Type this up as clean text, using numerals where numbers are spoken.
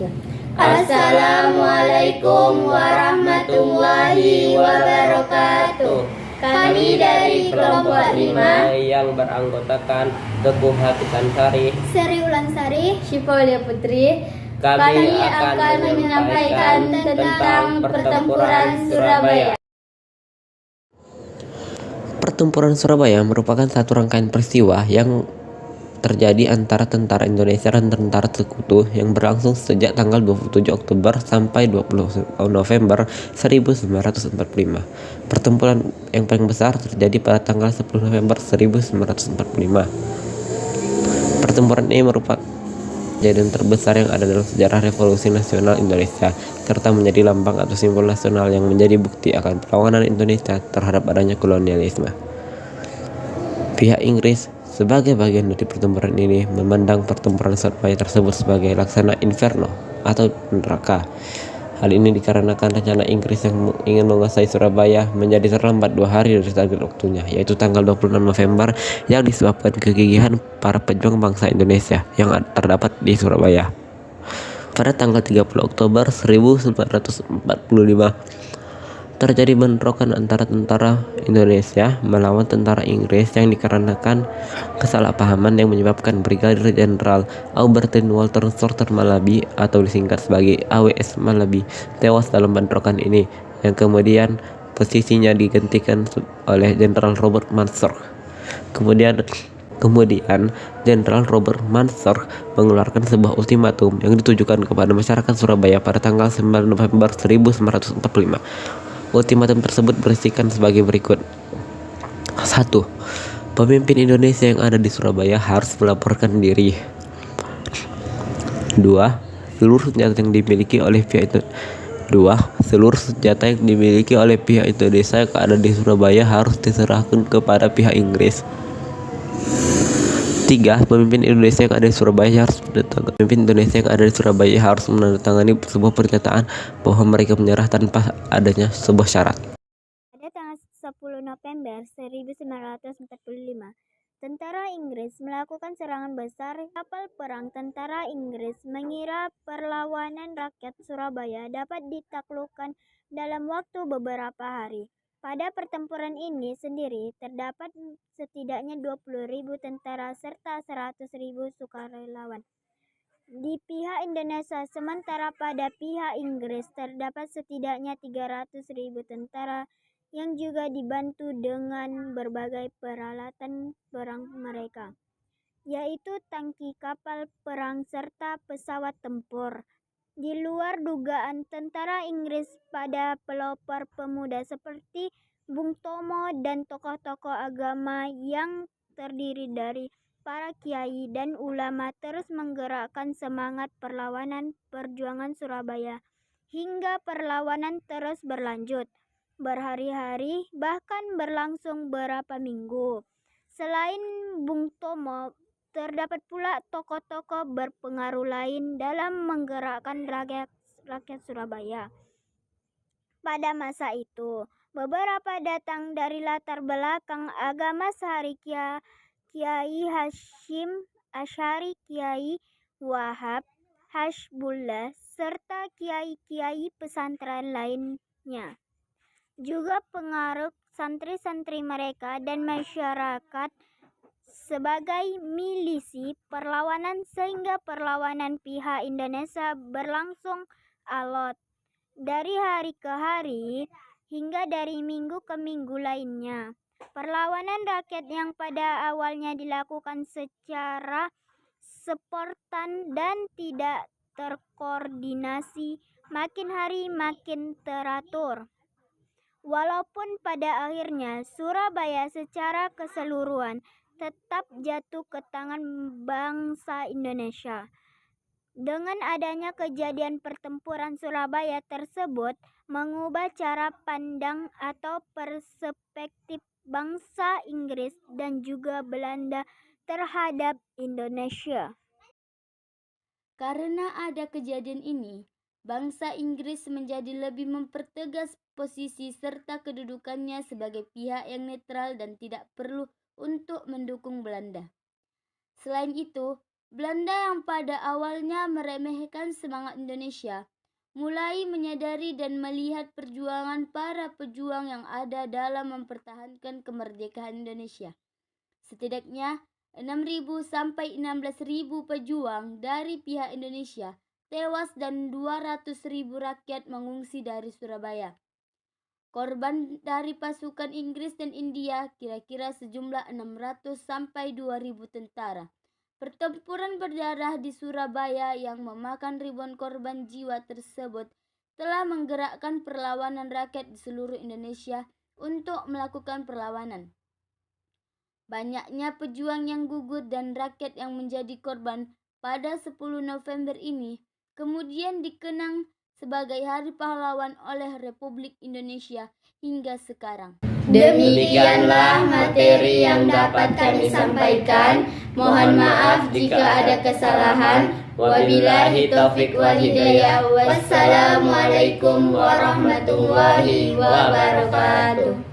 wabarakatuh. Assalamualaikum warahmatullahi wabarakatuh. Kami dari kelompok 5 yang beranggotakan Teguh Hafizansari, Seri Ulansari, Syifa Putri. Kami akan menyampaikan tentang pertempuran Surabaya. Pertempuran Surabaya merupakan satu rangkaian peristiwa yang terjadi antara tentara Indonesia dan tentara Sekutu yang berlangsung sejak tanggal 27 Oktober sampai 20 November 1945. Pertempuran yang paling besar terjadi pada tanggal 10 November 1945. Pertempuran ini merupakan kejadian terbesar yang ada dalam sejarah Revolusi Nasional Indonesia, serta menjadi lambang atau simbol nasional yang menjadi bukti akan perlawanan Indonesia terhadap adanya kolonialisme. Pihak Inggris sebagai bagian dari pertempuran ini memandang pertempuran Surabaya tersebut sebagai laksana inferno atau neraka. Hal ini dikarenakan rencana Inggris yang ingin menguasai Surabaya menjadi terlambat 2 hari dari target waktunya, yaitu tanggal 26 November, yang disebabkan kegigihan para pejuang bangsa Indonesia yang terdapat di Surabaya. Pada tanggal 30 Oktober 1945, terjadi bentrokan antara tentara Indonesia melawan tentara Inggris yang dikarenakan kesalahpahaman yang menyebabkan Brigadir Jenderal Aubertin Walter Shorter Malabi atau disingkat sebagai AWS Malabi tewas dalam bentrokan ini, yang kemudian posisinya digantikan oleh Jenderal Robert Mansur. Kemudian Jenderal Robert Mansur mengeluarkan sebuah ultimatum yang ditujukan kepada masyarakat Surabaya pada tanggal 9 November 1945. Ultimatum tersebut berisikan sebagai berikut. 1. Pemimpin Indonesia yang ada di Surabaya harus melaporkan diri. 2. Seluruh senjata yang dimiliki oleh pihak Indonesia yang ada di Surabaya harus diserahkan kepada pihak Inggris. 3. Pemimpin Indonesia yang ada di Surabaya harus menandatangani sebuah pernyataan bahwa mereka menyerah tanpa adanya sebuah syarat. Pada tanggal 10 November 1945, tentara Inggris melakukan serangan besar. Kapal perang tentara Inggris mengira perlawanan rakyat Surabaya dapat ditaklukkan dalam waktu beberapa hari. Pada pertempuran ini sendiri terdapat setidaknya 20.000 tentara serta 100.000 sukarelawan di pihak Indonesia, sementara pada pihak Inggris terdapat setidaknya 300.000 tentara yang juga dibantu dengan berbagai peralatan perang mereka, yaitu tangki kapal perang serta pesawat tempur. Di luar dugaan tentara Inggris pada pelopor pemuda seperti Bung Tomo dan tokoh-tokoh agama yang terdiri dari para kiai dan ulama terus menggerakkan semangat perlawanan perjuangan Surabaya hingga perlawanan terus berlanjut berhari-hari, bahkan berlangsung beberapa minggu. Selain Bung Tomo, terdapat pula tokoh-tokoh berpengaruh lain dalam menggerakkan rakyat Surabaya. Pada masa itu, beberapa datang dari latar belakang agama sehari Kiai Hashim Asy'ari, Kiai Wahab Hasbullah, serta kiai-kiai pesantren lainnya. Juga pengaruh santri-santri mereka dan masyarakat sebagai milisi perlawanan, sehingga perlawanan pihak Indonesia berlangsung alot dari hari ke hari hingga dari minggu ke minggu lainnya. Perlawanan rakyat yang pada awalnya dilakukan secara spontan dan tidak terkoordinasi makin hari makin teratur. Walaupun pada akhirnya Surabaya secara keseluruhan tetap jatuh ke tangan bangsa Indonesia. Dengan adanya kejadian pertempuran Surabaya tersebut mengubah cara pandang atau perspektif bangsa Inggris dan juga Belanda terhadap Indonesia. Karena ada kejadian ini, bangsa Inggris menjadi lebih mempertegas posisi serta kedudukannya sebagai pihak yang netral dan tidak perlu untuk mendukung Belanda. Selain itu, Belanda yang pada awalnya meremehkan semangat Indonesia, mulai menyadari dan melihat perjuangan para pejuang yang ada dalam mempertahankan kemerdekaan Indonesia. Setidaknya 6.000 sampai 16.000 pejuang dari pihak Indonesia tewas dan 200.000 rakyat mengungsi dari Surabaya. Korban dari pasukan Inggris dan India kira-kira sejumlah 600 sampai 2.000 tentara. Pertempuran berdarah di Surabaya yang memakan ribuan korban jiwa tersebut telah menggerakkan perlawanan rakyat di seluruh Indonesia untuk melakukan perlawanan. Banyaknya pejuang yang gugur dan rakyat yang menjadi korban pada 10 November ini kemudian dikenang sebagai Hari Pahlawan oleh Republik Indonesia hingga sekarang. Demikianlah materi yang dapat kami sampaikan. Mohon maaf jika ada kesalahan. Wabillahi taufik wal hidayah. Wassalamualaikum warahmatullahi wabarakatuh.